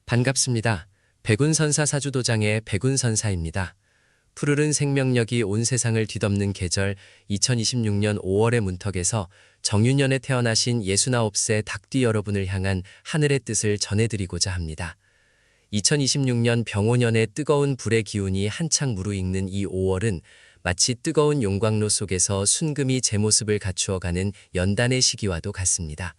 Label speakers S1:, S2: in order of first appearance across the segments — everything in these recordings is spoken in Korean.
S1: 반갑습니다. 백운선사 사주도장의 백운선사입니다. 푸르른 생명력이 온 세상을 뒤덮는 계절 2026년 5월의 문턱에서 정유년에 태어나신 69세 닭띠 여러분을 향한 하늘의 뜻을 전해드리고자 합니다. 2026년 병오년의 뜨거운 불의 기운이 한창 무르익는 이 5월은 마치 뜨거운 용광로 속에서 순금이 제 모습을 갖추어가는 연단의 시기와도 같습니다.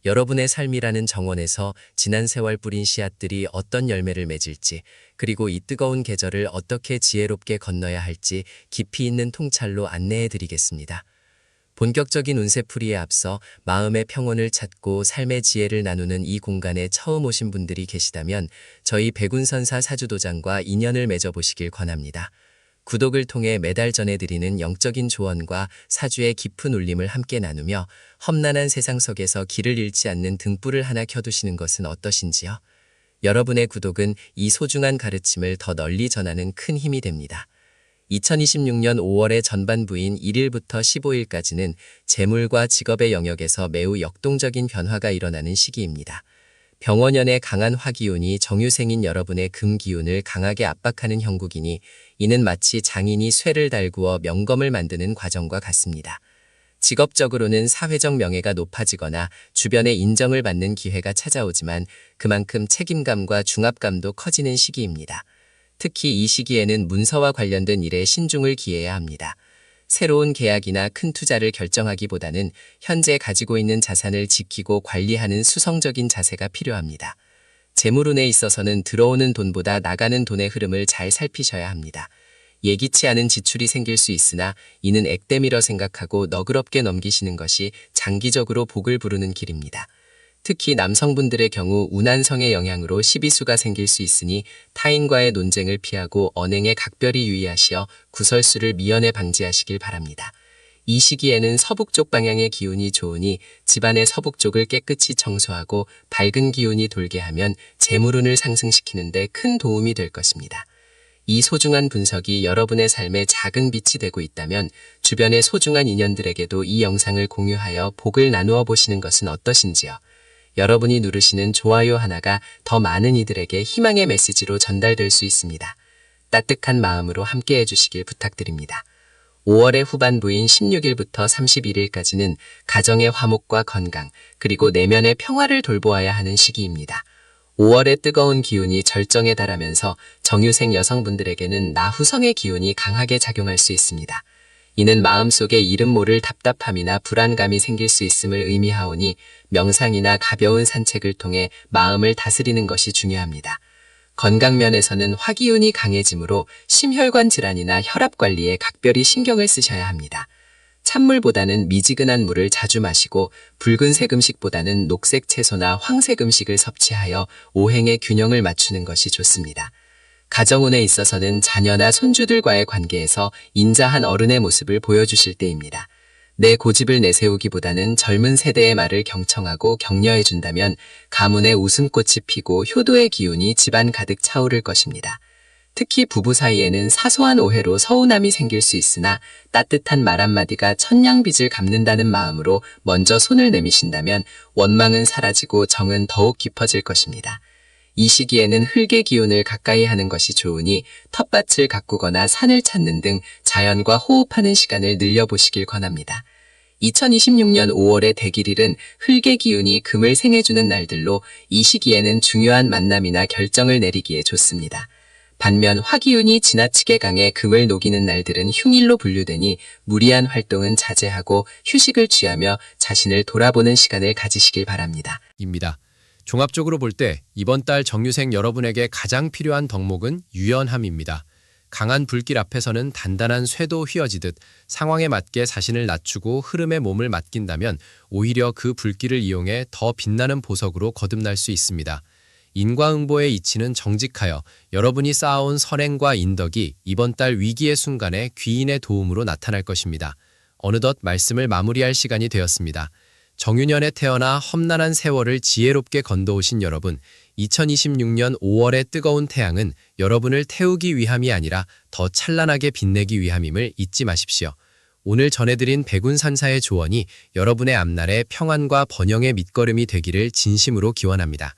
S1: 여러분의 삶이라는 정원에서 지난 세월 뿌린 씨앗들이 어떤 열매를 맺을지, 그리고 이 뜨거운 계절을 어떻게 지혜롭게 건너야 할지 깊이 있는 통찰로 안내해 드리겠습니다. 본격적인 운세풀이에 앞서 마음의 평온을 찾고 삶의 지혜를 나누는 이 공간에 처음 오신 분들이 계시다면 저희 백운선사 사주도장과 인연을 맺어보시길 권합니다. 구독을 통해 매달 전해드리는 영적인 조언과 사주의 깊은 울림을 함께 나누며 험난한 세상 속에서 길을 잃지 않는 등불을 하나 켜두시는 것은 어떠신지요? 여러분의 구독은 이 소중한 가르침을 더 널리 전하는 큰 힘이 됩니다. 2026년 5월의 전반부인 1일부터 15일까지는 재물과 직업의 영역에서 매우 역동적인 변화가 일어나는 시기입니다. 병원연의 강한 화기운이 정유생인 여러분의 금기운을 강하게 압박하는 형국이니 이는 마치 장인이 쇠를 달구어 명검을 만드는 과정과 같습니다. 직업적으로는 사회적 명예가 높아지거나 주변의 인정을 받는 기회가 찾아오지만 그만큼 책임감과 중압감도 커지는 시기입니다. 특히 이 시기에는 문서와 관련된 일에 신중을 기해야 합니다. 새로운 계약이나 큰 투자를 결정하기보다는 현재 가지고 있는 자산을 지키고 관리하는 수성적인 자세가 필요합니다. 재물운에 있어서는 들어오는 돈보다 나가는 돈의 흐름을 잘 살피셔야 합니다. 예기치 않은 지출이 생길 수 있으나 이는 액땜이라 생각하고 너그럽게 넘기시는 것이 장기적으로 복을 부르는 길입니다. 특히 남성분들의 경우 운한성의 영향으로 시비수가 생길 수 있으니 타인과의 논쟁을 피하고 언행에 각별히 유의하시어 구설수를 미연에 방지하시길 바랍니다. 이 시기에는 서북쪽 방향의 기운이 좋으니 집안의 서북쪽을 깨끗이 청소하고 밝은 기운이 돌게 하면 재물운을 상승시키는 데 큰 도움이 될 것입니다. 이 소중한 분석이 여러분의 삶에 작은 빛이 되고 있다면 주변의 소중한 인연들에게도 이 영상을 공유하여 복을 나누어 보시는 것은 어떠신지요? 여러분이 누르시는 좋아요 하나가 더 많은 이들에게 희망의 메시지로 전달될 수 있습니다. 따뜻한 마음으로 함께 해주시길 부탁드립니다. 5월의 후반부인 16일부터 31일까지는 가정의 화목과 건강, 그리고 내면의 평화를 돌보아야 하는 시기입니다. 5월의 뜨거운 기운이 절정에 달하면서 정유생 여성분들에게는 나후성의 기운이 강하게 작용할 수 있습니다. 이는 마음속에 이름 모를 답답함이나 불안감이 생길 수 있음을 의미하오니 명상이나 가벼운 산책을 통해 마음을 다스리는 것이 중요합니다. 건강면에서는 화기운이 강해지므로 심혈관 질환이나 혈압 관리에 각별히 신경을 쓰셔야 합니다. 찬물보다는 미지근한 물을 자주 마시고 붉은색 음식보다는 녹색 채소나 황색 음식을 섭취하여 오행의 균형을 맞추는 것이 좋습니다. 가정운에 있어서는 자녀나 손주들과의 관계에서 인자한 어른의 모습을 보여주실 때입니다. 내 고집을 내세우기보다는 젊은 세대의 말을 경청하고 격려해준다면 가문의 웃음꽃이 피고 효도의 기운이 집안 가득 차오를 것입니다. 특히 부부 사이에는 사소한 오해로 서운함이 생길 수 있으나 따뜻한 말 한마디가 천냥빚을 갚는다는 마음으로 먼저 손을 내미신다면 원망은 사라지고 정은 더욱 깊어질 것입니다. 이 시기에는 흙의 기운을 가까이 하는 것이 좋으니 텃밭을 가꾸거나 산을 찾는 등 자연과 호흡하는 시간을 늘려보시길 권합니다. 2026년 5월의 대길일은 흙의 기운이 금을 생해주는 날들로 이 시기에는 중요한 만남이나 결정을 내리기에 좋습니다. 반면 화기운이 지나치게 강해 금을 녹이는 날들은 흉일로 분류되니 무리한 활동은 자제하고 휴식을 취하며 자신을 돌아보는 시간을 가지시길 바랍니다.
S2: 종합적으로 볼 때 이번 달 정유생 여러분에게 가장 필요한 덕목은 유연함입니다. 강한 불길 앞에서는 단단한 쇠도 휘어지듯 상황에 맞게 자신을 낮추고 흐름에 몸을 맡긴다면 오히려 그 불길을 이용해 더 빛나는 보석으로 거듭날 수 있습니다. 인과응보의 이치는 정직하여 여러분이 쌓아온 선행과 인덕이 이번 달 위기의 순간에 귀인의 도움으로 나타날 것입니다. 어느덧 말씀을 마무리할 시간이 되었습니다. 정유년에 태어나 험난한 세월을 지혜롭게 건너오신 여러분, 2026년 5월의 뜨거운 태양은 여러분을 태우기 위함이 아니라 더 찬란하게 빛내기 위함임을 잊지 마십시오. 오늘 전해드린 백운선사의 조언이 여러분의 앞날에 평안과 번영의 밑거름이 되기를 진심으로 기원합니다.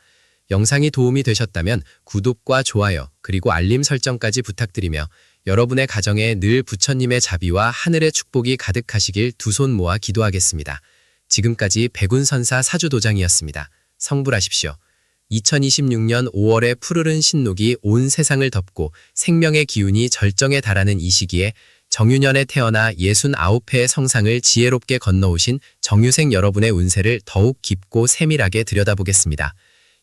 S2: 영상이 도움이 되셨다면 구독과 좋아요 그리고 알림 설정까지 부탁드리며 여러분의 가정에 늘 부처님의 자비와 하늘의 축복이 가득하시길 두 손 모아 기도하겠습니다. 지금까지 백운선사 사주도장이었습니다. 성불하십시오. 2026년 5월에 푸르른 신록이 온 세상을 덮고 생명의 기운이 절정에 달하는 이 시기에 정유년에 태어나 69회의 성상을 지혜롭게 건너오신 정유생 여러분의 운세를 더욱 깊고 세밀하게 들여다보겠습니다.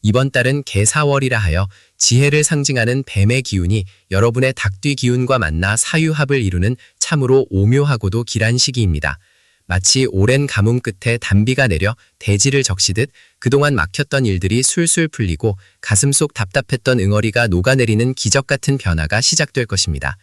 S2: 이번 달은 개사월이라 하여 지혜를 상징하는 뱀의 기운이 여러분의 닭뒤 기운과 만나 사유합을 이루는 참으로 오묘하고도 길한 시기입니다. 마치 오랜 가뭄 끝에 단비가 내려 대지를 적시듯 그동안 막혔던 일들이 술술 풀리고 가슴속 답답했던 응어리가 녹아내리는 기적 같은 변화가 시작될 것입니다.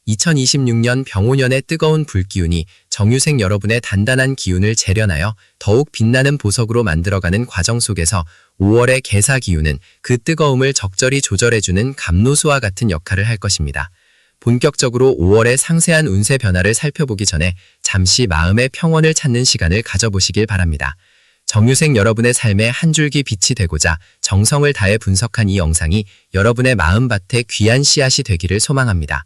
S2: 2026년 병오년의 뜨거운 불기운이 정유생 여러분의 단단한 기운을 재련하여 더욱 빛나는 보석으로 만들어가는 과정 속에서 5월의 개사 기운은 그 뜨거움을 적절히 조절해주는 감로수와 같은 역할을 할 것입니다. 본격적으로 5월의 상세한 운세 변화를 살펴보기 전에 잠시 마음의 평온을 찾는 시간을 가져보시길 바랍니다. 정유생 여러분의 삶에 한 줄기 빛이 되고자 정성을 다해 분석한 이 영상이 여러분의 마음밭에 귀한 씨앗이 되기를 소망합니다.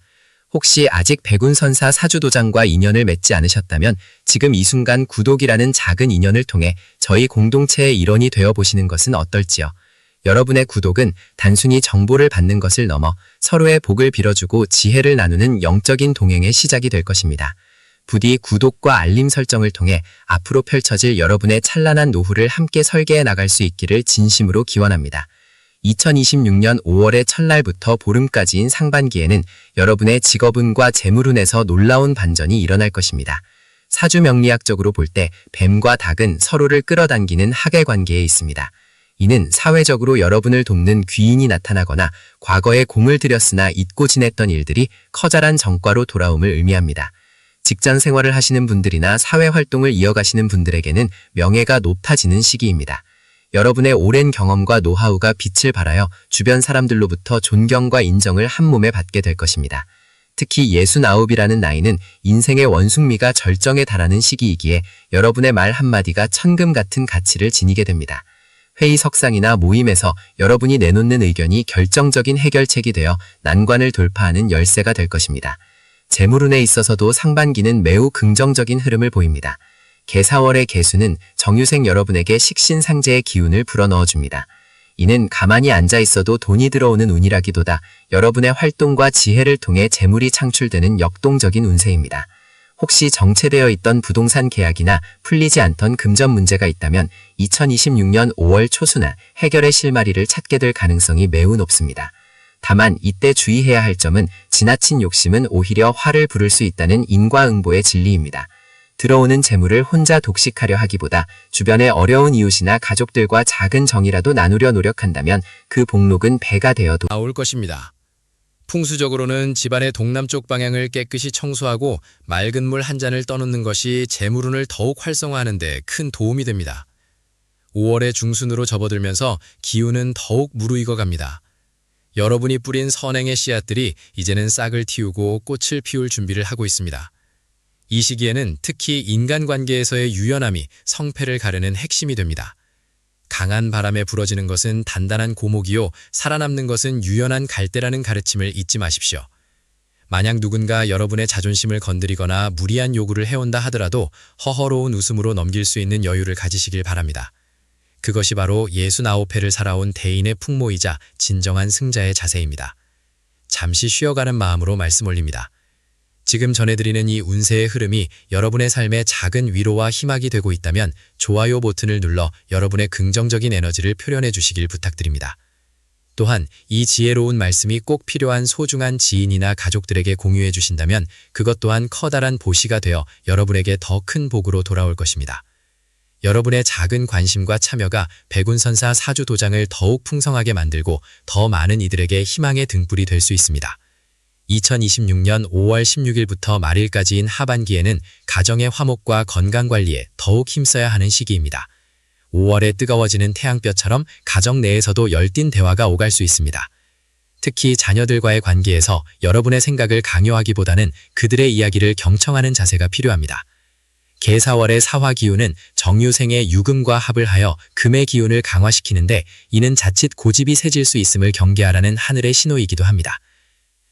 S2: 혹시 아직 백운선사 사주도장과 인연을 맺지 않으셨다면 지금 이 순간 구독이라는 작은 인연을 통해 저희 공동체의 일원이 되어보시는 것은 어떨지요? 여러분의 구독은 단순히 정보를 받는 것을 넘어 서로의 복을 빌어주고 지혜를 나누는 영적인 동행의 시작이 될 것입니다. 부디 구독과 알림 설정을 통해 앞으로 펼쳐질 여러분의 찬란한 노후를 함께 설계해 나갈 수 있기를 진심으로 기원합니다. 2026년 5월의 첫날부터 보름까지인 상반기에는 여러분의 직업운과 재물운에서 놀라운 반전이 일어날 것입니다. 사주 명리학적으로 볼 때 뱀과 닭은 서로를 끌어당기는 하계 관계에 있습니다. 이는 사회적으로 여러분을 돕는 귀인이 나타나거나 과거에 공을 들였으나 잊고 지냈던 일들이 커다란 성과로 돌아옴을 의미합니다. 직장 생활을 하시는 분들이나 사회활동을 이어가시는 분들에게는 명예가 높아지는 시기입니다. 여러분의 오랜 경험과 노하우가 빛을 발하여 주변 사람들로부터 존경과 인정을 한몸에 받게 될 것입니다. 특히 69이라는 나이는 인생의 원숭미가 절정에 달하는 시기이기에 여러분의 말 한마디가 천금 같은 가치를 지니게 됩니다. 회의석상이나 모임에서 여러분이 내놓는 의견이 결정적인 해결책이 되어 난관을 돌파하는 열쇠가 될 것입니다. 재물운에 있어서도 상반기는 매우 긍정적인 흐름을 보입니다. 개사월의 개수는 정유생 여러분에게 식신상제의 기운을 불어넣어줍니다. 이는 가만히 앉아있어도 돈이 들어오는 운이라기보다 여러분의 활동과 지혜를 통해 재물이 창출되는 역동적인 운세입니다. 혹시 정체되어 있던 부동산 계약이나 풀리지 않던 금전 문제가 있다면 2026년 5월 초순에 해결의 실마리를 찾게 될 가능성이 매우 높습니다. 다만 이때 주의해야 할 점은 지나친 욕심은 오히려 화를 부를 수 있다는 인과응보의 진리입니다. 들어오는 재물을 혼자 독식하려 하기보다 주변의 어려운 이웃이나 가족들과 작은 정이라도 나누려 노력한다면 그 복록은 배가 되어 나올 것입니다. 풍수적으로는 집안의 동남쪽 방향을 깨끗이 청소하고 맑은 물 한 잔을 떠놓는 것이 재물운을 더욱 활성화하는 데 큰 도움이 됩니다. 5월의 중순으로 접어들면서 기운은 더욱 무르익어 갑니다. 여러분이 뿌린 선행의 씨앗들이 이제는 싹을 틔우고 꽃을 피울 준비를 하고 있습니다. 이 시기에는 특히 인간관계에서의 유연함이 성패를 가르는 핵심이 됩니다. 강한 바람에 부러지는 것은 단단한 고목이요 살아남는 것은 유연한 갈대라는 가르침을 잊지 마십시오. 만약 누군가 여러분의 자존심을 건드리거나 무리한 요구를 해온다 하더라도 허허로운 웃음으로 넘길 수 있는 여유를 가지시길 바랍니다. 그것이 바로 69회를 살아온 대인의 풍모이자 진정한 승자의 자세입니다. 잠시 쉬어가는 마음으로 말씀 올립니다. 지금 전해드리는 이 운세의 흐름이 여러분의 삶에 작은 위로와 희망이 되고 있다면 좋아요 버튼을 눌러 여러분의 긍정적인 에너지를 표현해 주시길 부탁드립니다. 또한 이 지혜로운 말씀이 꼭 필요한 소중한 지인이나 가족들에게 공유해 주신다면 그것 또한 커다란 보시가 되어 여러분에게 더 큰 복으로 돌아올 것입니다. 여러분의 작은 관심과 참여가 백운선사 사주도장을 더욱 풍성하게 만들고 더 많은 이들에게 희망의 등불이 될 수 있습니다. 2026년 5월 16일부터 말일까지인 하반기에는 가정의 화목과 건강관리에 더욱 힘써야 하는 시기입니다. 5월에 뜨거워지는 태양볕처럼 가정 내에서도 열띤 대화가 오갈 수 있습니다. 특히 자녀들과의 관계에서 여러분의 생각을 강요하기보다는 그들의 이야기를 경청하는 자세가 필요합니다.
S3: 계사월의 사화기운은 정유생의 유금과 합을 하여 금의 기운을 강화시키는데 이는 자칫 고집이 세질 수 있음을 경계하라는 하늘의 신호이기도 합니다.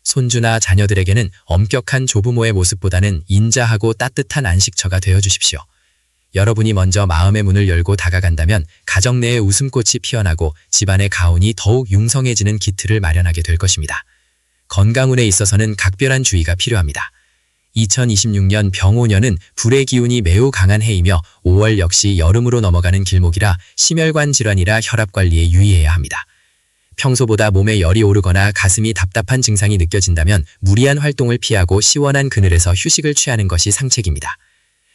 S3: 손주나 자녀들에게는 엄격한 조부모의 모습보다는 인자하고 따뜻한 안식처가 되어주십시오. 여러분이 먼저 마음의 문을 열고 다가간다면 가정 내에 웃음꽃이 피어나고 집안의 가운이 더욱 융성해지는 기틀을 마련하게 될 것입니다. 건강운에 있어서는 각별한 주의가 필요합니다. 2026년 병오년은 불의 기운이 매우 강한 해이며 5월 역시 여름으로 넘어가는 길목이라 심혈관 질환이라 혈압 관리에 유의해야 합니다. 평소보다 몸에 열이 오르거나 가슴이 답답한 증상이 느껴진다면 무리한 활동을 피하고 시원한 그늘에서 휴식을 취하는 것이 상책입니다.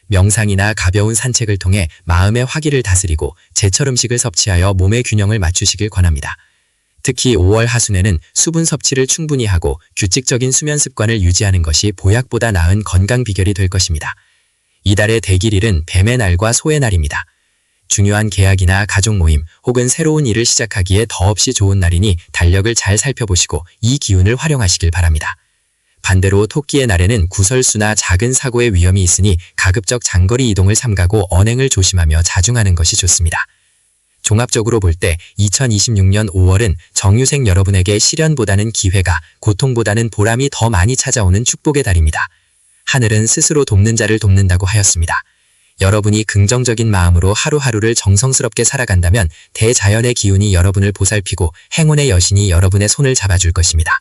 S3: 명상이나 가벼운 산책을 통해 마음의 화기를 다스리고 제철 음식을 섭취하여 몸의 균형을 맞추시길 권합니다. 특히 5월 하순에는 수분 섭취를 충분히 하고 규칙적인 수면 습관을 유지하는 것이 보약보다 나은 건강 비결이 될 것입니다. 이달의 대길일은 뱀의 날과 소의 날입니다. 중요한 계약이나 가족 모임 혹은 새로운 일을 시작하기에 더없이 좋은 날이니 달력을 잘 살펴보시고 이 기운을 활용하시길 바랍니다. 반대로 토끼의 날에는 구설수나 작은 사고의 위험이 있으니 가급적 장거리 이동을 삼가고 언행을 조심하며 자중하는 것이 좋습니다. 종합적으로 볼 때 2026년 5월은 정유생 여러분에게 시련보다는 기회가, 고통보다는 보람이 더 많이 찾아오는 축복의 달입니다. 하늘은 스스로 돕는 자를 돕는다고 하였습니다. 여러분이 긍정적인 마음으로 하루하루를 정성스럽게 살아간다면 대자연의 기운이 여러분을 보살피고 행운의 여신이 여러분의 손을 잡아줄 것입니다.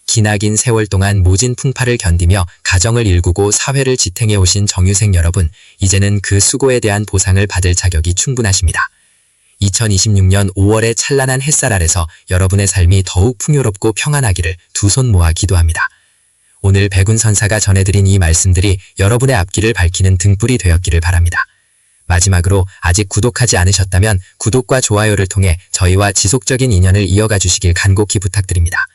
S3: 기나긴 세월 동안 모진 풍파를 견디며 가정을 일구고 사회를 지탱해 오신 정유생 여러분, 이제는 그 수고에 대한 보상을 받을 자격이 충분하십니다. 2026년 5월의 찬란한 햇살 아래서 여러분의 삶이 더욱 풍요롭고 평안하기를 두 손 모아 기도합니다. 오늘 백운선사가 전해드린 이 말씀들이 여러분의 앞길을 밝히는 등불이 되었기를 바랍니다. 마지막으로 아직 구독하지 않으셨다면 구독과 좋아요를 통해 저희와 지속적인 인연을 이어가 주시길 간곡히 부탁드립니다.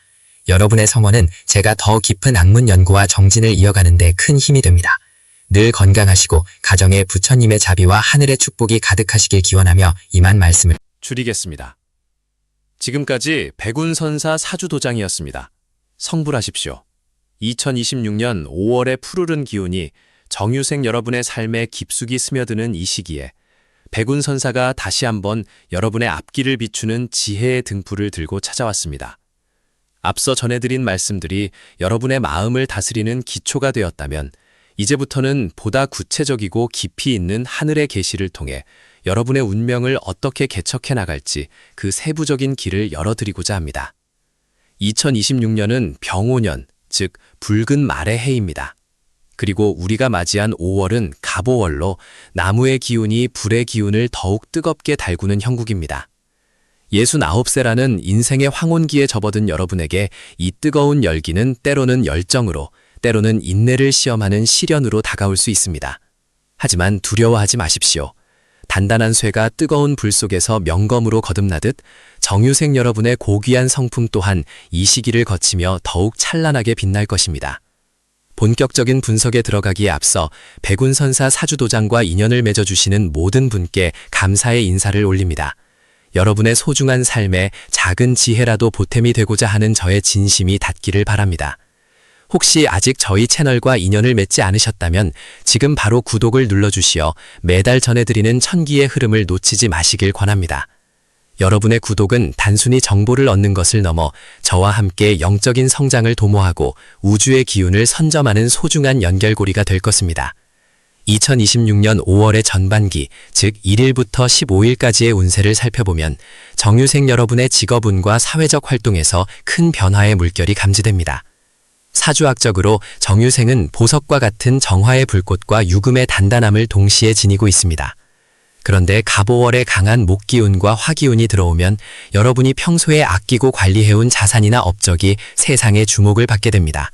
S3: 여러분의 성원은 제가 더 깊은 학문 연구와 정진을 이어가는 데 큰 힘이 됩니다. 늘 건강하시고 가정에 부처님의 자비와 하늘의 축복이 가득하시길 기원하며 이만 말씀을
S2: 줄이겠습니다. 지금까지 백운선사 사주도장이었습니다. 성불하십시오. 2026년 5월의 푸르른 기운이 정유생 여러분의 삶에 깊숙이 스며드는 이 시기에 백운선사가 다시 한번 여러분의 앞길을 비추는 지혜의 등불을 들고 찾아왔습니다. 앞서 전해드린 말씀들이 여러분의 마음을 다스리는 기초가 되었다면 이제부터는 보다 구체적이고 깊이 있는 하늘의 계시를 통해 여러분의 운명을 어떻게 개척해 나갈지 그 세부적인 길을 열어드리고자 합니다. 2026년은 병오년, 즉 붉은 말의 해입니다. 그리고 우리가 맞이한 5월은 갑오월로 나무의 기운이 불의 기운을 더욱 뜨겁게 달구는 형국입니다. 69세라는 인생의 황혼기에 접어든 여러분에게 이 뜨거운 열기는 때로는 열정으로, 때로는 인내를 시험하는 시련으로 다가올 수 있습니다. 하지만 두려워하지 마십시오. 단단한 쇠가 뜨거운 불 속에서 명검으로 거듭나듯 정유생 여러분의 고귀한 성품 또한 이 시기를 거치며 더욱 찬란하게 빛날 것입니다. 본격적인 분석에 들어가기에 앞서 백운선사 사주도장과 인연을 맺어주시는 모든 분께 감사의 인사를 올립니다. 여러분의 소중한 삶에 작은 지혜라도 보탬이 되고자 하는 저의 진심이 닿기를 바랍니다. 혹시 아직 저희 채널과 인연을 맺지 않으셨다면 지금 바로 구독을 눌러주시어 매달 전해드리는 천기의 흐름을 놓치지 마시길 권합니다. 여러분의 구독은 단순히 정보를 얻는 것을 넘어 저와 함께 영적인 성장을 도모하고 우주의 기운을 선점하는 소중한 연결고리가 될 것입니다. 2026년 5월의 전반기, 즉 1일부터 15일까지의 운세를 살펴보면 정유생 여러분의 직업운과 사회적 활동에서 큰 변화의 물결이 감지됩니다. 사주학적으로 정유생은 보석과 같은 정화의 불꽃과 유금의 단단함을 동시에 지니고 있습니다. 그런데 갑오월의 강한 목기운과 화기운이 들어오면 여러분이 평소에 아끼고 관리해온 자산이나 업적이 세상의 주목을 받게 됩니다.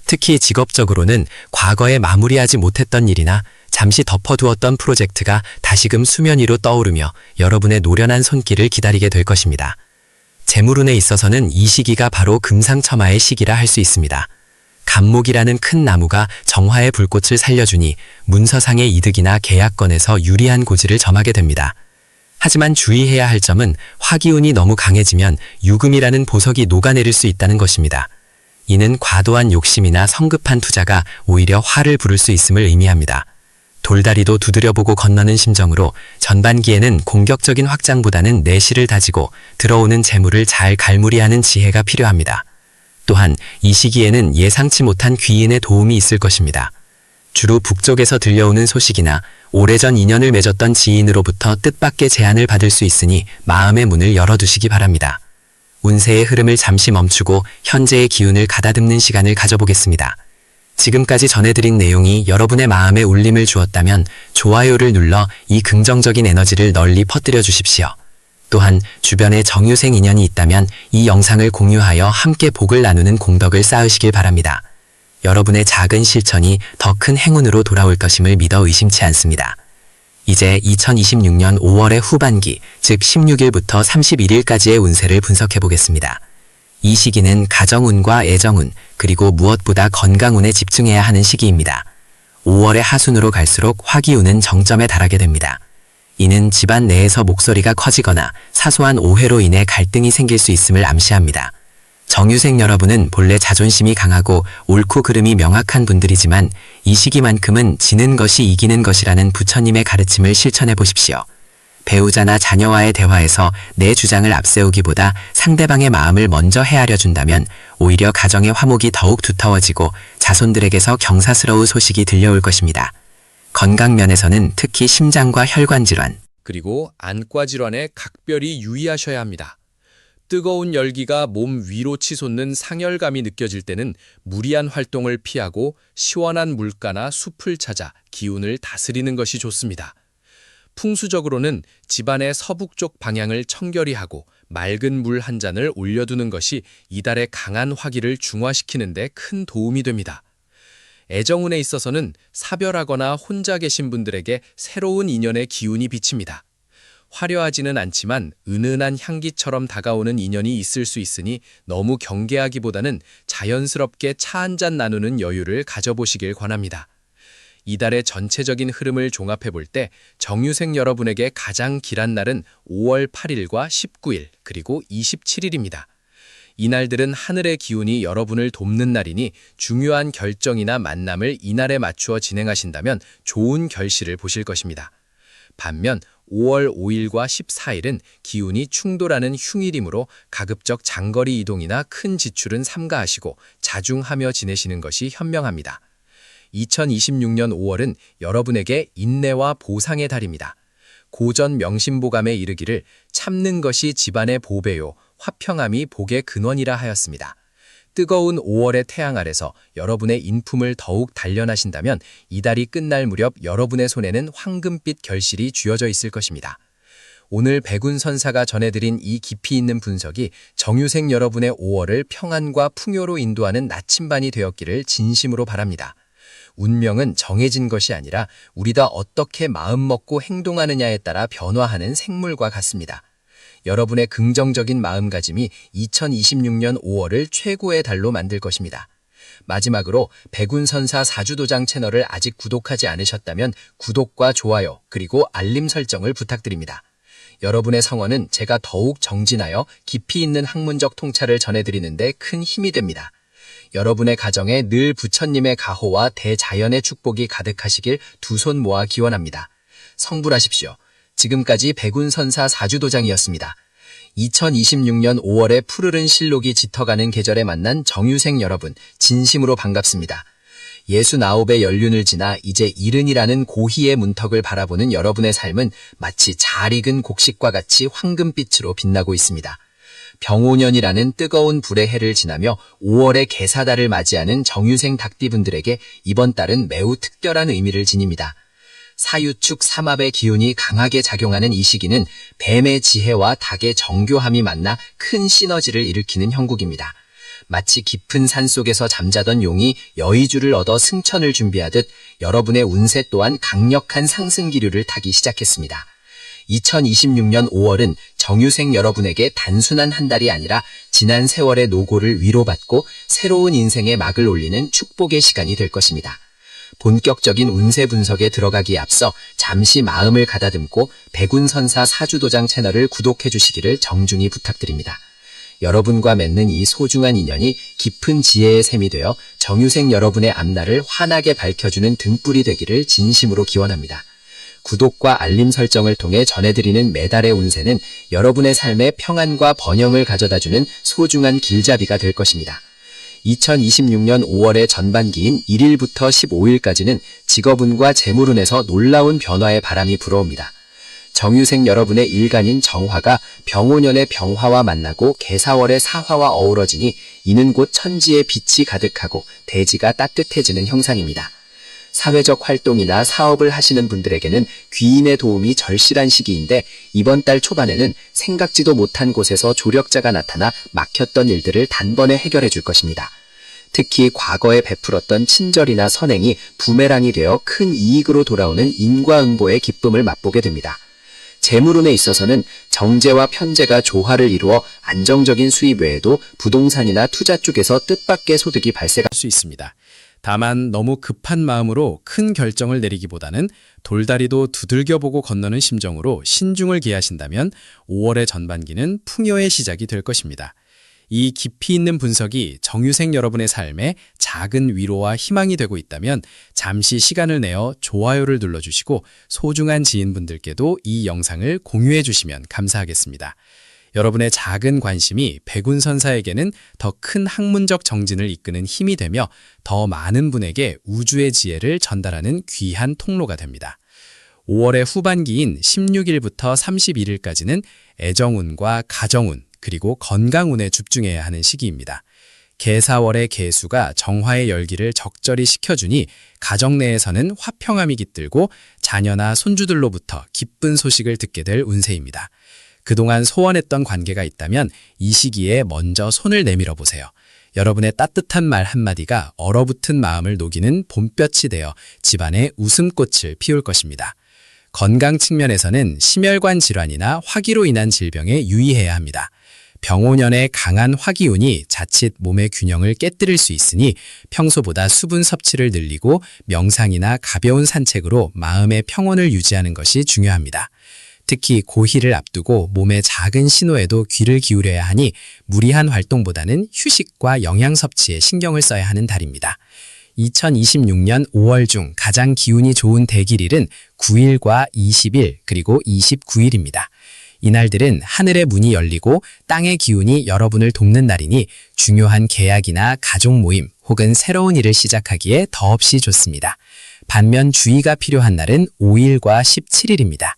S2: 특히 직업적으로는 과거에 마무리하지 못했던 일이나 잠시 덮어두었던 프로젝트가 다시금 수면 위로 떠오르며 여러분의 노련한 손길을 기다리게 될 것입니다. 재물운에 있어서는 이 시기가 바로 금상첨화의 시기라 할 수 있습니다. 갑목이라는 큰 나무가 정화의 불꽃을 살려주니 문서상의 이득이나 계약건에서 유리한 고지를 점하게 됩니다. 하지만 주의해야 할 점은 화기운이 너무 강해지면 유금이라는 보석이 녹아내릴 수 있다는 것입니다. 이는 과도한 욕심이나 성급한 투자가 오히려 화를 부를 수 있음을 의미합니다.
S3: 돌다리도 두드려보고 건너는 심정으로 전반기에는 공격적인 확장보다는 내실을 다지고 들어오는 재물을 잘 갈무리하는 지혜가 필요합니다. 또한 이 시기에는 예상치 못한 귀인의 도움이 있을 것입니다. 주로 북쪽에서 들려오는 소식이나 오래전 인연을 맺었던 지인으로부터 뜻밖의 제안을 받을 수 있으니 마음의 문을 열어두시기 바랍니다. 운세의 흐름을 잠시 멈추고 현재의 기운을 가다듬는 시간을 가져보겠습니다. 지금까지 전해드린 내용이 여러분의 마음에 울림을 주었다면 좋아요를 눌러 이 긍정적인 에너지를 널리 퍼뜨려 주십시오. 또한 주변에 정유생 인연이 있다면 이 영상을 공유하여 함께 복을 나누는 공덕을 쌓으시길 바랍니다. 여러분의 작은 실천이 더 큰 행운으로 돌아올 것임을 믿어 의심치 않습니다. 이제 2026년 5월의 후반기, 즉 16일부터 31일까지의 운세를 분석해 보겠습니다. 이 시기는 가정운과 애정운, 그리고 무엇보다 건강운에 집중해야 하는 시기입니다. 5월의 하순으로 갈수록 화기운은 정점에 달하게 됩니다. 이는 집안 내에서 목소리가 커지거나 사소한 오해로 인해 갈등이 생길 수 있음을 암시합니다. 정유생 여러분은 본래 자존심이 강하고 옳고 그름이 명확한 분들이지만 이 시기만큼은 지는 것이 이기는 것이라는 부처님의 가르침을 실천해 보십시오. 배우자나 자녀와의 대화에서 내 주장을 앞세우기보다 상대방의 마음을 먼저 헤아려 준다면 오히려 가정의 화목이 더욱 두터워지고 자손들에게서 경사스러운 소식이 들려올 것입니다. 건강 면에서는 특히 심장과 혈관 질환,
S2: 그리고 안과 질환에 각별히 유의하셔야 합니다. 뜨거운 열기가 몸 위로 치솟는 상열감이 느껴질 때는 무리한 활동을 피하고 시원한 물가나 숲을 찾아 기운을 다스리는 것이 좋습니다. 풍수적으로는 집안의 서북쪽 방향을 청결히 하고 맑은 물 한 잔을 올려두는 것이 이달의 강한 화기를 중화시키는 데 큰 도움이 됩니다. 애정운에 있어서는 사별하거나 혼자 계신 분들에게 새로운 인연의 기운이 비칩니다. 화려하지는 않지만 은은한 향기처럼 다가오는 인연이 있을 수 있으니 너무 경계하기보다는 자연스럽게 차 한 잔 나누는 여유를 가져보시길 권합니다. 이달의 전체적인 흐름을 종합해 볼 때 정유생 여러분에게 가장 길한 날은 5월 8일과 19일 그리고 27일입니다. 이날들은 하늘의 기운이 여러분을 돕는 날이니 중요한 결정이나 만남을 이날에 맞추어 진행하신다면 좋은 결실을 보실 것입니다. 반면 5월 5일과 14일은 기운이 충돌하는 흉일이므로 가급적 장거리 이동이나 큰 지출은 삼가하시고 자중하며 지내시는 것이 현명합니다. 2026년 5월은 여러분에게 인내와 보상의 달입니다. 고전 명심보감에 이르기를 참는 것이 집안의 보배요 화평함이 복의 근원이라 하였습니다. 뜨거운 5월의 태양 아래서 여러분의 인품을 더욱 단련하신다면 이달이 끝날 무렵 여러분의 손에는 황금빛 결실이 쥐어져 있을 것입니다. 오늘 백운선사가 전해드린 이 깊이 있는 분석이 정유생 여러분의 5월을 평안과 풍요로 인도하는 나침반이 되었기를 진심으로 바랍니다. 운명은 정해진 것이 아니라 우리가 어떻게 마음먹고 행동하느냐에 따라 변화하는 생물과 같습니다. 여러분의 긍정적인 마음가짐이 2026년 5월을 최고의 달로 만들 것입니다. 마지막으로 백운선사 사주도장 채널을 아직 구독하지 않으셨다면 구독과 좋아요 그리고 알림 설정을 부탁드립니다. 여러분의 성원은 제가 더욱 정진하여 깊이 있는 학문적 통찰을 전해드리는 데 큰 힘이 됩니다. 여러분의 가정에 늘 부처님의 가호와 대자연의 축복이 가득하시길 두 손 모아 기원합니다. 성불하십시오. 지금까지 백운선사 사주도장이었습니다. 2026년 5월에 푸르른 실록이 짙어가는 계절에 만난 정유생 여러분, 진심으로 반갑습니다. 69의 연륜을 지나 이제 70이라는 고희의 문턱을 바라보는 여러분의 삶은 마치 잘 익은 곡식과 같이 황금빛으로 빛나고 있습니다. 병오년이라는 뜨거운 불의 해를 지나며 5월의 개사달을 맞이하는 정유생 닭띠분들에게 이번 달은 매우 특별한 의미를 지닙니다. 사유축 삼합의 기운이 강하게 작용하는 이 시기는 뱀의 지혜와 닭의 정교함이 만나 큰 시너지를 일으키는 형국입니다. 마치 깊은 산속에서 잠자던 용이 여의주를 얻어 승천을 준비하듯 여러분의 운세 또한 강력한 상승 기류를 타기 시작했습니다. 2026년 5월은 정유생 여러분에게 단순한 한 달이 아니라 지난 세월의 노고를 위로받고 새로운 인생의 막을 올리는 축복의 시간이 될 것입니다. 본격적인 운세 분석에 들어가기에 앞서 잠시 마음을 가다듬고 백운선사 사주도장 채널을 구독해 주시기를 정중히 부탁드립니다.
S1: 여러분과 맺는 이 소중한 인연이 깊은 지혜의 샘이 되어 정유생 여러분의 앞날을 환하게 밝혀주는 등불이 되기를 진심으로 기원합니다. 구독과 알림 설정을 통해 전해드리는 매달의 운세는 여러분의 삶에 평안과 번영을 가져다주는 소중한 길잡이가 될 것입니다. 2026년 5월의 전반기인 1일부터 15일까지는 직업운과 재물운에서 놀라운 변화의 바람이 불어옵니다. 정유생 여러분의 일간인 정화가 병오년의 병화와 만나고 개사월의 사화와 어우러지니 이는 곧 천지의 빛이 가득하고 대지가 따뜻해지는 형상입니다. 사회적 활동이나 사업을 하시는 분들에게는 귀인의 도움이 절실한 시기인데 이번 달 초반에는 생각지도 못한 곳에서 조력자가 나타나 막혔던 일들을 단번에 해결해 줄 것입니다. 특히 과거에 베풀었던 친절이나 선행이 부메랑이 되어 큰 이익으로 돌아오는 인과응보의 기쁨을 맛보게 됩니다. 재물운에 있어서는 정제와 편제가 조화를 이루어 안정적인 수입 외에도 부동산이나 투자 쪽에서 뜻밖의 소득이 발생할
S4: 수 있습니다. 다만 너무 급한 마음으로 큰 결정을 내리기보다는 돌다리도 두들겨보고 건너는 심정으로 신중을 기하신다면 5월의 전반기는 풍요의 시작이 될 것입니다. 이 깊이 있는 분석이 정유생 여러분의 삶에 작은 위로와 희망이 되고 있다면 잠시 시간을 내어 좋아요를 눌러주시고 소중한 지인분들께도 이 영상을 공유해 주시면 감사하겠습니다. 여러분의 작은 관심이 백운선사에게는 더 큰 학문적 정진을 이끄는 힘이 되며 더 많은 분에게 우주의 지혜를 전달하는 귀한 통로가 됩니다. 5월의 후반기인 16일부터 31일까지는 애정운과 가정운 그리고 건강운에 집중해야 하는 시기입니다. 개사월의 개수가 정화의 열기를 적절히 식혀주니 가정 내에서는 화평함이 깃들고 자녀나 손주들로부터 기쁜 소식을 듣게 될 운세입니다. 그동안 소원했던 관계가 있다면 이 시기에 먼저 손을 내밀어 보세요. 여러분의 따뜻한 말 한마디가 얼어붙은 마음을 녹이는 봄볕이 되어 집안에 웃음꽃을 피울 것입니다. 건강 측면에서는 심혈관 질환이나 화기로 인한 질병에 유의해야 합니다. 병오년의 강한 화기운이 자칫 몸의 균형을 깨뜨릴 수 있으니 평소보다 수분 섭취를 늘리고 명상이나 가벼운 산책으로 마음의 평온을 유지하는 것이 중요합니다. 특히 고희를 앞두고 몸의 작은 신호에도 귀를 기울여야 하니 무리한 활동보다는 휴식과 영양 섭취에 신경을 써야 하는 달입니다. 2026년 5월 중 가장 기운이 좋은 대길일은 9일과 20일 그리고 29일입니다. 이날들은 하늘의 문이 열리고 땅의 기운이 여러분을 돕는 날이니 중요한 계약이나 가족 모임 혹은 새로운 일을 시작하기에 더없이 좋습니다. 반면 주의가 필요한 날은 5일과 17일입니다.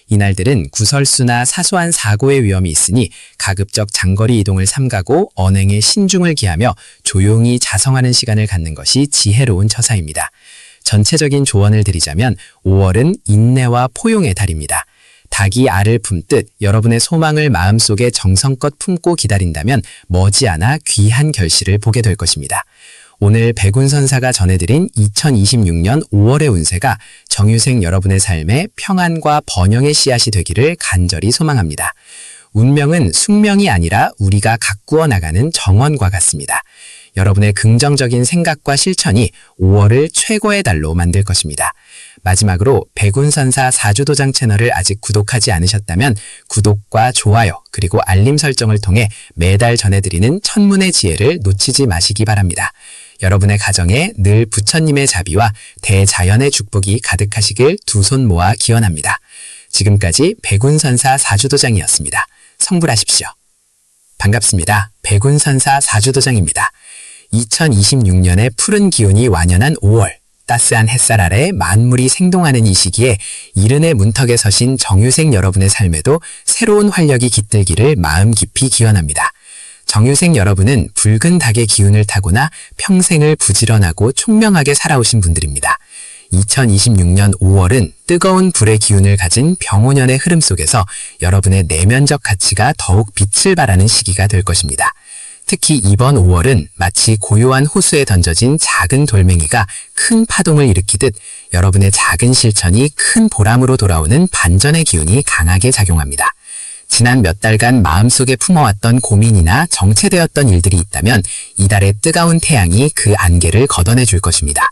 S4: 이날들은 구설수나 사소한 사고의 위험이 있으니 가급적 장거리 이동을 삼가고 언행에 신중을 기하며 조용히 자성하는 시간을 갖는 것이 지혜로운 처사입니다. 전체적인 조언을 드리자면 5월은 인내와 포용의 달입니다. 닭이 알을 품듯 여러분의 소망을 마음속에 정성껏 품고 기다린다면 머지않아 귀한 결실을 보게 될 것입니다. 오늘 백운선사가 전해드린 2026년 5월의 운세가 정유생 여러분의 삶에 평안과 번영의 씨앗이 되기를 간절히 소망합니다. 운명은 숙명이 아니라 우리가 가꾸어 나가는 정원과 같습니다. 여러분의 긍정적인 생각과 실천이 5월을 최고의 달로 만들 것입니다. 마지막으로 백운선사 사주도장 채널을 아직 구독하지 않으셨다면 구독과 좋아요 그리고 알림 설정을 통해 매달 전해드리는 천문의 지혜를 놓치지 마시기 바랍니다. 여러분의 가정에 늘 부처님의 자비와 대자연의 축복이 가득하시길 두 손 모아 기원합니다. 지금까지 백운선사 사주도장이었습니다. 성불하십시오. 반갑습니다. 백운선사 사주도장입니다. 2026년의 푸른 기운이 완연한 5월, 따스한 햇살 아래 만물이 생동하는 이 시기에 이른의 문턱에 서신 정유생 여러분의 삶에도 새로운 활력이 깃들기를 마음 깊이 기원합니다. 정유생 여러분은 붉은 닭의 기운을 타고나 평생을 부지런하고 총명하게 살아오신 분들입니다. 2026년 5월은 뜨거운 불의 기운을 가진 병오년의 흐름 속에서 여러분의 내면적 가치가 더욱 빛을 발하는 시기가 될 것입니다. 특히 이번 5월은 마치 고요한 호수에 던져진 작은 돌멩이가 큰 파동을 일으키듯 여러분의 작은 실천이 큰 보람으로 돌아오는 반전의 기운이 강하게 작용합니다. 지난 몇 달간 마음속에 품어왔던 고민이나 정체되었던 일들이 있다면 이달의 뜨거운 태양이 그 안개를 걷어내 줄 것입니다.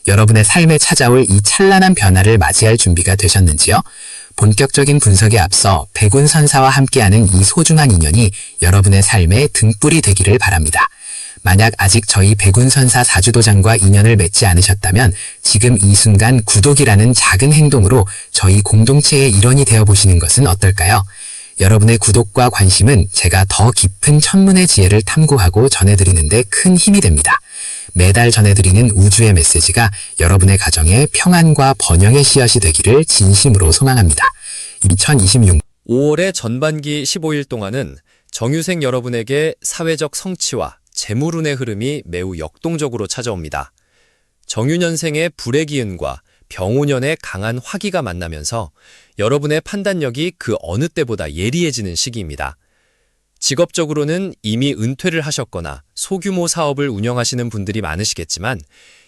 S4: 여러분의 삶에 찾아올 이 찬란한 변화를 맞이할 준비가 되셨는지요?
S3: 본격적인 분석에 앞서 백운 선사와 함께하는 이 소중한 인연이 여러분의 삶의 등불이 되기를 바랍니다. 만약 아직 저희 백운 선사 사주도장과 인연을 맺지 않으셨다면 지금 이 순간 구독이라는 작은 행동으로 저희 공동체의 일원이 되어 보시는 것은 어떨까요? 여러분의 구독과 관심은 제가 더 깊은 천문의 지혜를 탐구하고 전해드리는 데 큰 힘이 됩니다. 매달 전해드리는 우주의 메시지가 여러분의 가정에 평안과 번영의 씨앗이 되기를 진심으로 소망합니다. 2026년
S2: 5월의 전반기 15일 동안은 정유생 여러분에게 사회적 성취와 재물운의 흐름이 매우 역동적으로 찾아옵니다. 정유년생의 불의 기운과 병오년의 강한 화기가 만나면서 여러분의 판단력이 그 어느 때보다 예리해지는 시기입니다. 직업적으로는 이미 은퇴를 하셨거나 소규모 사업을 운영하시는 분들이 많으시겠지만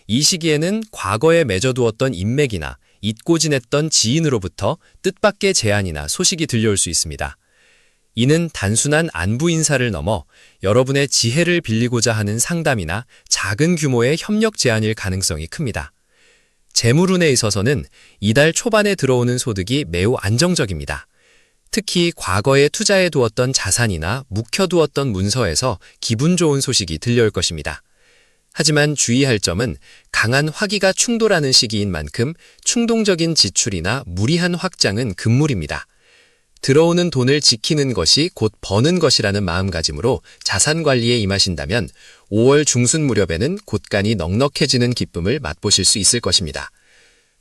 S2: 이 시기에는 과거에 맺어두었던 인맥이나 잊고 지냈던 지인으로부터 뜻밖의 제안이나 소식이 들려올 수 있습니다. 이는 단순한 안부 인사를 넘어 여러분의 지혜를 빌리고자 하는 상담이나 작은 규모의 협력 제안일 가능성이 큽니다. 재물운에 있어서는 이달 초반에 들어오는 소득이 매우 안정적입니다. 특히 과거에 투자해 두었던 자산이나 묵혀두었던 문서에서 기분 좋은 소식이 들려올 것입니다. 하지만 주의할 점은 강한 화기가 충돌하는 시기인 만큼 충동적인 지출이나 무리한 확장은 금물입니다. 들어오는 돈을 지키는 것이 곧 버는 것이라는 마음가짐으로 자산 관리에 임하신다면 5월 중순 무렵에는 곳간이 넉넉해지는 기쁨을 맛보실 수 있을 것입니다.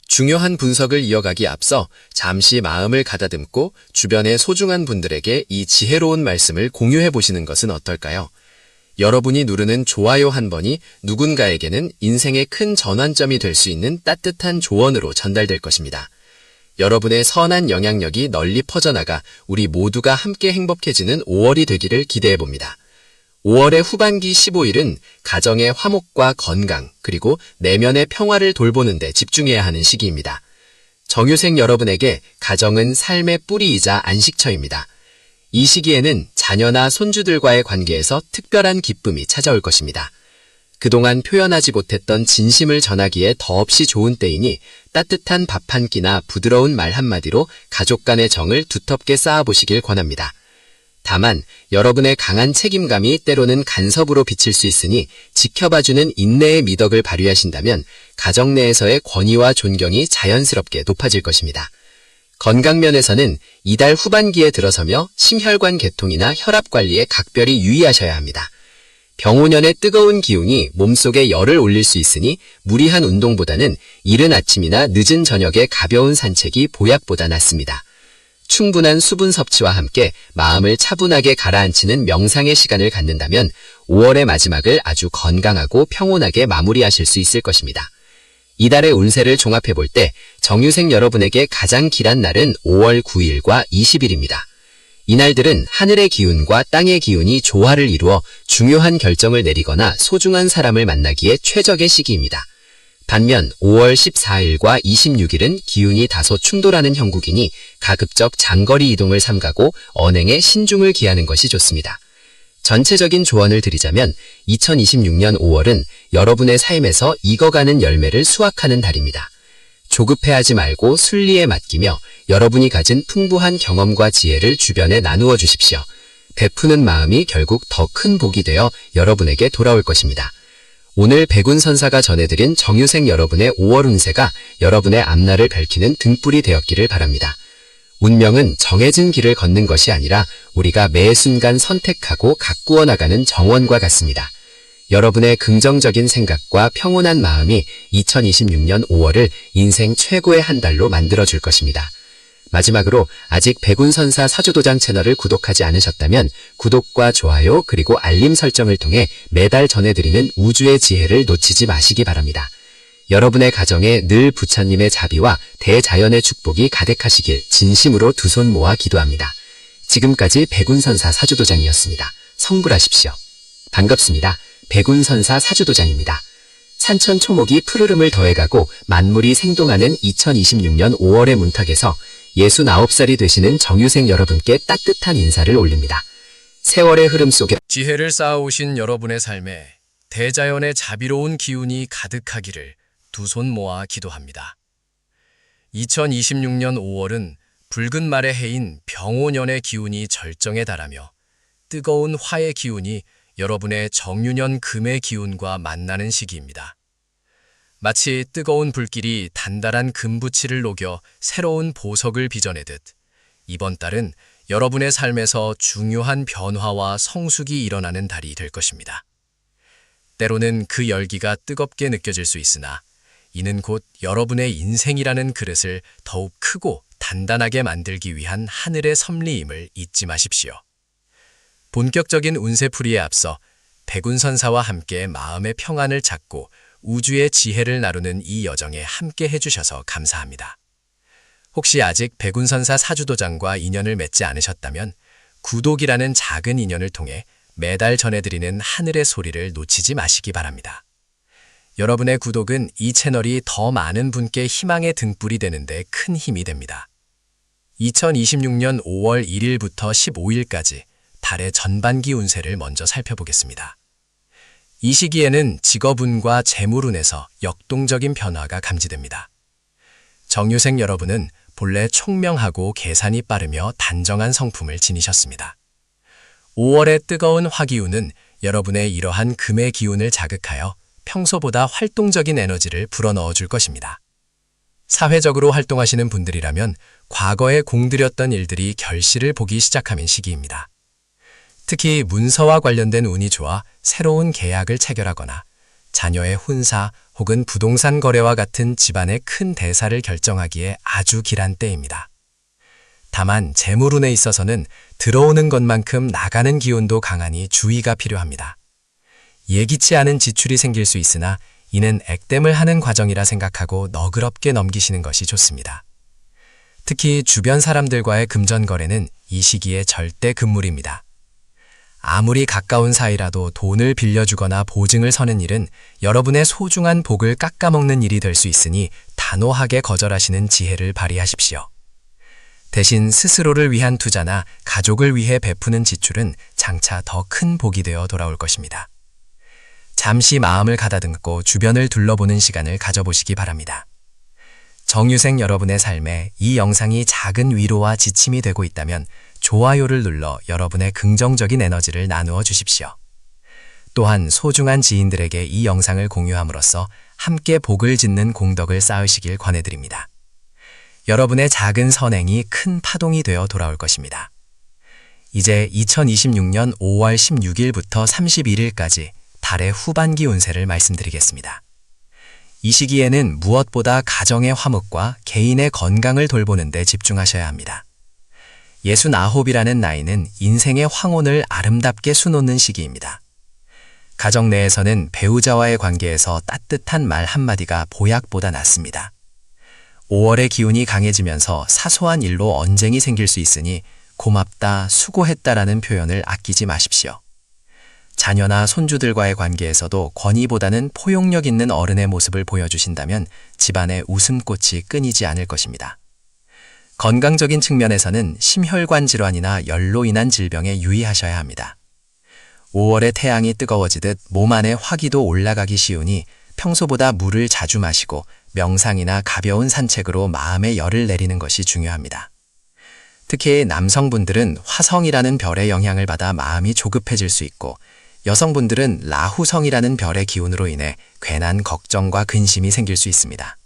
S2: 중요한 분석을 이어가기 앞서 잠시 마음을 가다듬고 주변의 소중한 분들에게 이 지혜로운 말씀을 공유해 보시는 것은 어떨까요? 여러분이 누르는 좋아요 한 번이 누군가에게는 인생의 큰 전환점이 될 수 있는 따뜻한 조언으로 전달될 것입니다. 여러분의 선한 영향력이 널리 퍼져나가 우리 모두가 함께 행복해지는 5월이 되기를 기대해봅니다. 5월의 후반기 15일은 가정의 화목과 건강 그리고 내면의 평화를 돌보는 데 집중해야 하는 시기입니다. 정유생 여러분에게 가정은 삶의 뿌리이자 안식처입니다. 이 시기에는 자녀나 손주들과의 관계에서 특별한 기쁨이 찾아올 것입니다. 그동안 표현하지 못했던 진심을 전하기에 더없이 좋은 때이니 따뜻한 밥 한 끼나 부드러운 말 한마디로 가족 간의 정을 두텁게 쌓아보시길 권합니다. 다만 여러분의 강한 책임감이 때로는 간섭으로 비칠 수 있으니 지켜봐주는 인내의 미덕을 발휘하신다면 가정 내에서의 권위와 존경이 자연스럽게 높아질 것입니다. 건강 면에서는 이달 후반기에 들어서며 심혈관 계통이나 혈압 관리에 각별히 유의하셔야 합니다. 병오년의 뜨거운 기운이 몸속에 열을 올릴 수 있으니 무리한 운동보다는 이른 아침이나 늦은 저녁에 가벼운 산책이 보약보다 낫습니다. 충분한 수분 섭취와 함께 마음을 차분하게 가라앉히는 명상의 시간을 갖는다면 5월의 마지막을 아주 건강하고 평온하게 마무리하실 수 있을 것입니다. 이달의 운세를 종합해 볼 때 정유생 여러분에게 가장 길한 날은 5월 9일과 20일입니다. 이날들은 하늘의 기운과 땅의 기운이 조화를 이루어 중요한 결정을 내리거나 소중한 사람을 만나기에 최적의 시기입니다. 반면 5월 14일과 26일은 기운이 다소 충돌하는 형국이니 가급적 장거리 이동을 삼가고 언행에 신중을 기하는 것이 좋습니다. 전체적인 조언을 드리자면 2026년 5월은 여러분의 삶에서 익어가는 열매를 수확하는 달입니다. 조급해하지 말고 순리에 맡기며 여러분이 가진 풍부한 경험과 지혜를 주변에 나누어 주십시오. 베푸는 마음이 결국 더 큰 복이 되어 여러분에게 돌아올 것입니다. 오늘 백운 선사가 전해드린 정유생 여러분의 5월 운세가 여러분의 앞날을 밝히는 등불이 되었기를 바랍니다. 운명은 정해진 길을 걷는 것이 아니라 우리가 매 순간 선택하고 가꾸어 나가는 정원과 같습니다. 여러분의 긍정적인 생각과 평온한 마음이 2026년 5월을 인생 최고의 한 달로 만들어줄 것입니다. 마지막으로 아직 백운선사 사주도장 채널을 구독하지 않으셨다면 구독과 좋아요 그리고 알림 설정을 통해 매달 전해드리는 우주의 지혜를 놓치지 마시기 바랍니다. 여러분의 가정에 늘 부처님의 자비와 대자연의 축복이 가득하시길 진심으로 두 손 모아 기도합니다. 지금까지 백운선사 사주도장이었습니다. 성불하십시오. 반갑습니다. 백운선사 사주도장입니다. 산천 초목이 푸르름을 더해가고 만물이 생동하는 2026년 5월의 문턱에서 69살이 되시는 정유생 여러분께 따뜻한 인사를 올립니다. 세월의 흐름 속에 지혜를 쌓아오신 여러분의 삶에 대자연의 자비로운 기운이 가득하기를 두 손 모아 기도합니다. 2026년 5월은
S1: 붉은 말의 해인 병오년의 기운이 절정에 달하며 뜨거운 화의 기운이 여러분의 정유년 금의 기운과 만나는 시기입니다. 마치 뜨거운 불길이 단단한 금부치를 녹여 새로운 보석을 빚어내듯 이번 달은 여러분의 삶에서 중요한 변화와 성숙이 일어나는 달이 될 것입니다. 때로는 그 열기가 뜨겁게 느껴질 수 있으나 이는 곧 여러분의 인생이라는 그릇을 더욱 크고 단단하게 만들기 위한 하늘의 섭리임을 잊지 마십시오. 본격적인 운세풀이에 앞서 백운선사와 함께 마음의 평안을 찾고 우주의 지혜를 나누는 이 여정에 함께 해주셔서 감사합니다. 혹시 아직 백운선사 사주도장과 인연을 맺지 않으셨다면 구독이라는 작은 인연을 통해 매달 전해드리는 하늘의 소리를 놓치지 마시기 바랍니다. 여러분의 구독은 이 채널이 더 많은 분께 희망의 등불이 되는데 큰 힘이 됩니다. 2026년 5월 1일부터 15일까지 달의 전반기 운세를 먼저 살펴보겠습니다. 이 시기에는 직업운과 재물운에서 역동적인 변화가 감지됩니다. 정유생 여러분은 본래 총명하고 계산이 빠르며 단정한 성품을 지니셨습니다. 5월의 뜨거운 화기운은 여러분의 이러한 금의 기운을 자극하여 평소보다 활동적인 에너지를 불어넣어 줄 것입니다. 사회적으로 활동하시는 분들이라면 과거에 공들였던 일들이 결실을 보기 시작하는 시기입니다. 특히 문서와 관련된 운이 좋아 새로운 계약을 체결하거나 자녀의 혼사 혹은 부동산 거래와 같은 집안의 큰 대사를 결정하기에 아주 길한 때입니다. 다만 재물운에 있어서는 들어오는 것만큼 나가는 기운도 강하니 주의가 필요합니다. 예기치 않은 지출이 생길 수 있으나 이는 액땜을 하는 과정이라 생각하고 너그럽게 넘기시는 것이 좋습니다. 특히 주변 사람들과의 금전 거래는 이 시기에 절대 금물입니다. 아무리 가까운 사이라도 돈을 빌려주거나 보증을 서는 일은 여러분의 소중한 복을 깎아먹는 일이 될 수 있으니 단호하게 거절하시는 지혜를 발휘하십시오. 대신 스스로를 위한 투자나 가족을 위해 베푸는 지출은 장차 더 큰 복이 되어 돌아올 것입니다. 잠시 마음을 가다듬고 주변을 둘러보는 시간을 가져보시기 바랍니다. 정유생 여러분의 삶에 이 영상이 작은 위로와 지침이 되고 있다면 좋아요를 눌러 여러분의 긍정적인 에너지를 나누어 주십시오. 또한 소중한 지인들에게 이 영상을 공유함으로써 함께 복을 짓는 공덕을 쌓으시길 권해드립니다. 여러분의 작은 선행이 큰 파동이 되어 돌아올 것입니다. 이제 2026년 5월 16일부터 31일까지 달의 후반기 운세를 말씀드리겠습니다. 이 시기에는 무엇보다 가정의 화목과 개인의 건강을 돌보는 데 집중하셔야 합니다. 69이라는 나이는 인생의 황혼을 아름답게 수놓는 시기입니다. 가정 내에서는 배우자와의 관계에서 따뜻한 말 한마디가 보약보다 낫습니다. 5월의 기운이 강해지면서 사소한 일로 언쟁이 생길 수 있으니 고맙다, 수고했다라는 표현을 아끼지 마십시오. 자녀나 손주들과의 관계에서도 권위보다는 포용력 있는 어른의 모습을 보여주신다면 집안의 웃음꽃이 끊이지 않을 것입니다. 건강적인 측면에서는 심혈관 질환이나 열로 인한 질병에 유의하셔야 합니다. 5월에 태양이 뜨거워지듯 몸 안에 화기도 올라가기 쉬우니 평소보다 물을 자주 마시고 명상이나 가벼운 산책으로 마음의 열을 내리는 것이 중요합니다. 특히 남성분들은 화성이라는 별의 영향을 받아 마음이 조급해질 수 있고 여성분들은 라후성이라는 별의 기운으로 인해 괜한 걱정과 근심이 생길 수 있습니다.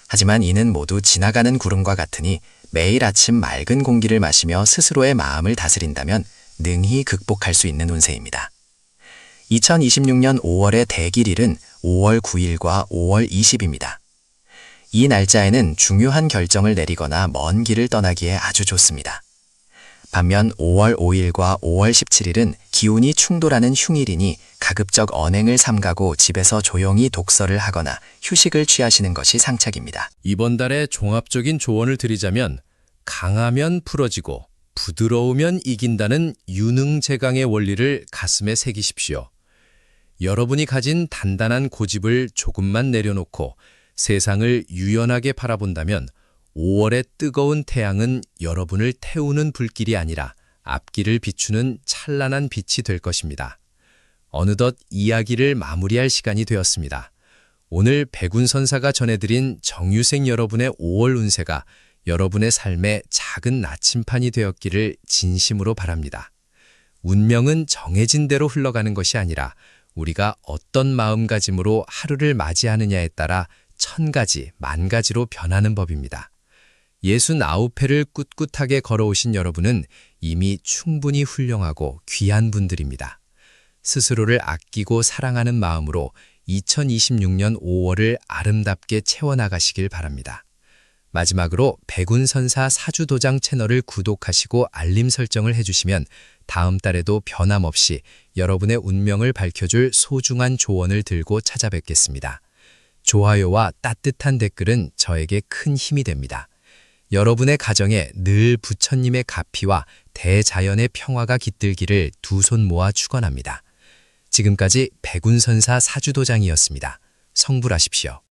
S1: 하지만 이는 모두 지나가는 구름과 같으니 매일 아침 맑은 공기를 마시며 스스로의 마음을 다스린다면 능히 극복할 수 있는 운세입니다. 2026년 5월의 대길일은 5월 9일과 5월 20입니다. 이 날짜에는 중요한 결정을 내리거나 먼 길을 떠나기에 아주 좋습니다. 반면 5월 5일과 5월 17일은 기운이 충돌하는 흉일이니 가급적 언행을 삼가고 집에서 조용히 독서를 하거나 휴식을 취하시는 것이 상책입니다.
S2: 이번 달에 종합적인 조언을 드리자면 강하면 풀어지고 부드러우면 이긴다는 유능제강의 원리를 가슴에 새기십시오. 여러분이 가진 단단한 고집을 조금만 내려놓고 세상을 유연하게 바라본다면 5월의 뜨거운 태양은 여러분을 태우는 불길이 아니라 앞길을 비추는 찬란한 빛이 될 것입니다. 어느덧 이야기를 마무리할 시간이 되었습니다. 오늘 백운선사가 전해드린 정유생 여러분의 5월 운세가
S1: 여러분의 삶에 작은 나침판이 되었기를 진심으로 바랍니다. 운명은 정해진 대로 흘러가는 것이 아니라 우리가 어떤 마음가짐으로 하루를 맞이하느냐에 따라 1000가지, 10,000가지로 변하는 법입니다. 69회를 꿋꿋하게 걸어오신 여러분은 이미 충분히 훌륭하고 귀한 분들입니다. 스스로를 아끼고 사랑하는 마음으로 2026년 5월을 아름답게 채워나가시길 바랍니다. 마지막으로 백운선사 사주도장 채널을 구독하시고 알림 설정을 해주시면 다음 달에도 변함없이 여러분의 운명을 밝혀줄 소중한 조언을 들고 찾아뵙겠습니다. 좋아요와 따뜻한 댓글은 저에게 큰 힘이 됩니다. 여러분의 가정에 늘 부처님의 가피와 대자연의 평화가 깃들기를 두 손 모아 축원합니다. 지금까지 백운선사 사주도장이었습니다. 성불하십시오.